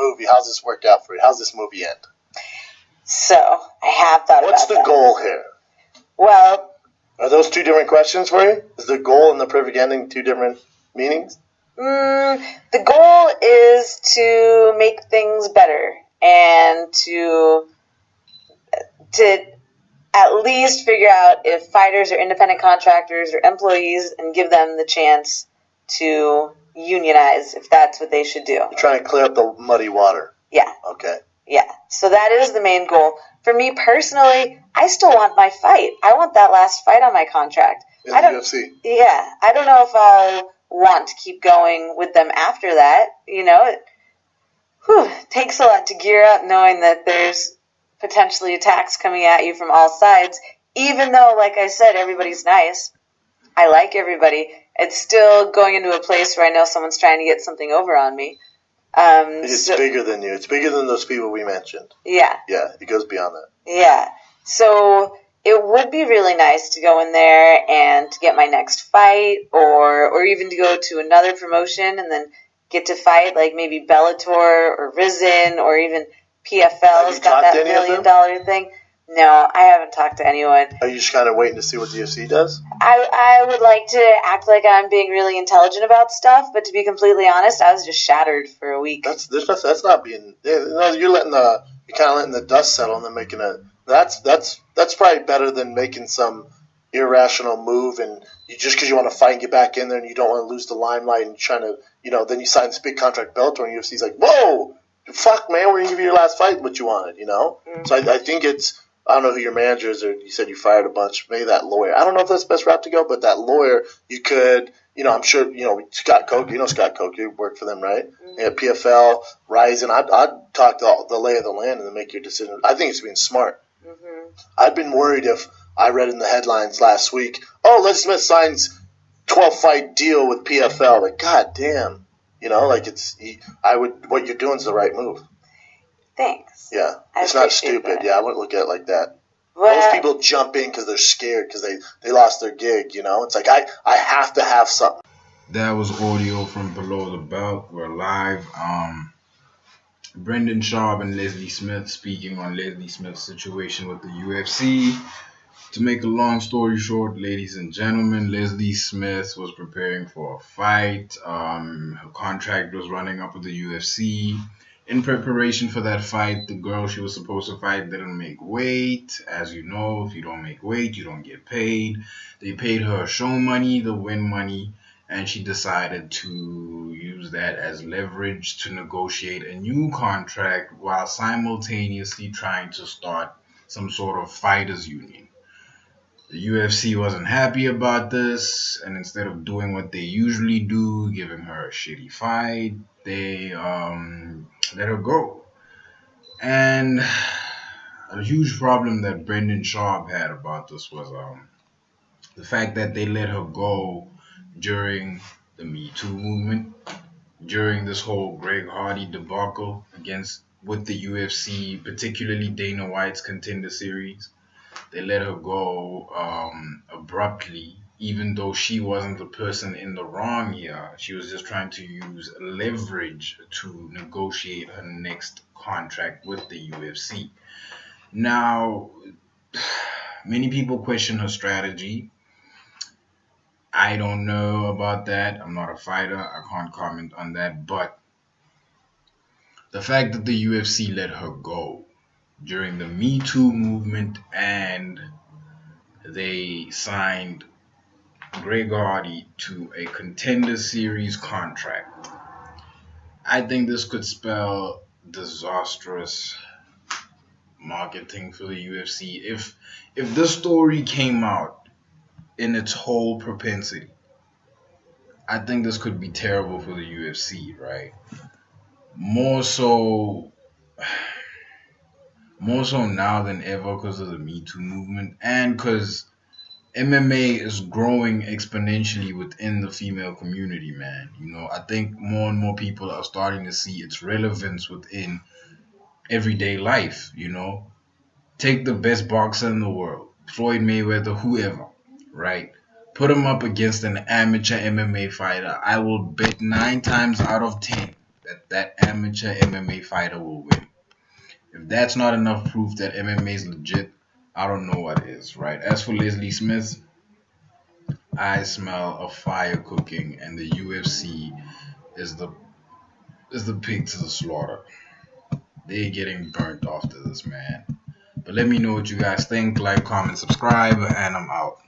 movie, how's this work out for you? How's this movie end? So, I have thought What's about the goal here? Well, are those two different questions for you? Is the goal and the perfect ending two different meanings? The goal is to make things better and to at least figure out if fighters are independent contractors or employees and give them the chance to unionize if that's what they should do. You're trying to clear up the muddy water. Yeah. Okay. Yeah. So that is the main goal. For me personally, I still want my fight. I want that last fight on my contract. In the UFC. Yeah. I don't know if I'll want to keep going with them after that. You know, it takes a lot to gear up knowing that there's potentially attacks coming at you from all sides. Even though, like I said, everybody's nice. I like everybody. It's still going into a place where I know someone's trying to get something over on me. It's bigger than you. It's bigger than those people we mentioned. Yeah. Yeah, it goes beyond that. Yeah. So it would be really nice to go in there and to get my next fight or even to go to another promotion and then get to fight like maybe Bellator or Risen or even PFL's got that $1 million thing. No, I haven't talked to anyone. Are you just kind of waiting to see what the UFC does? I would like to act like I'm being really intelligent about stuff, but to be completely honest, I was just shattered for a week. That's not being. No, you're kind of letting the dust settle and then making a. That's probably better than making some irrational move and just because you want to fight and get back in there and you don't want to lose the limelight and trying to then you sign this big contract Bellator and UFC's like, whoa, fuck man, we're gonna give you your last fight what you wanted, Mm-hmm. So I think it's. I don't know who your manager is, or you said you fired a bunch. Maybe that lawyer. I don't know if that's the best route to go, but that lawyer, you could, I'm sure, Scott Coker, Scott Coker, you work for them, right? Mm-hmm. Yeah, PFL, Ryzen. I'd talk to the lay of the land and then make your decision. I think it's being smart. Mm-hmm. I'd been worried if I read in the headlines last week, Les Smith signs 12-fight deal with PFL. Like, god damn. What you're doing is the right move. Thanks. Yeah, it's not stupid. That. Yeah, I wouldn't look at it like that. Well, most people jump in because they're scared because they lost their gig, It's like, I have to have something. That was audio from Below the Belt. We're live. Brendan Schaub and Leslie Smith speaking on Leslie Smith's situation with the UFC. To make a long story short, ladies and gentlemen, Leslie Smith was preparing for a fight. Her contract was running up with the UFC. In preparation for that fight, the girl she was supposed to fight didn't make weight. As you know, if you don't make weight, you don't get paid. They paid her show money, the win money, and she decided to use that as leverage to negotiate a new contract while simultaneously trying to start some sort of fighters union. The UFC wasn't happy about this, and instead of doing what they usually do, giving her a shitty fight, they let her go. And a huge problem that Brendan Schaub had about this was the fact that they let her go during the Me Too movement, during this whole Greg Hardy debacle with the UFC, particularly Dana White's Contender Series. They let her go abruptly, even though she wasn't the person in the wrong here. She was just trying to use leverage to negotiate her next contract with the UFC. Now, many people question her strategy. I don't know about that. I'm not a fighter. I can't comment on that. But the fact that the UFC let her go during the Me Too movement and they signed Greg Hardy to a Contender Series contract, I think this could spell disastrous marketing for the UFC. If this story came out in its whole propensity, I think this could be terrible for the UFC, right? More so now than ever because of the Me Too movement and because MMA is growing exponentially within the female community, man. I think more and more people are starting to see its relevance within everyday life, Take the best boxer in the world, Floyd Mayweather, whoever, right? Put him up against an amateur MMA fighter. I will bet 9 times out of 10 that amateur MMA fighter will win. If that's not enough proof that MMA is legit, I don't know what is, right? As for Leslie Smith, I smell a fire cooking, and the UFC is the pig to the slaughter. They're getting burnt off to this man. But let me know what you guys think. Like, comment, subscribe, and I'm out.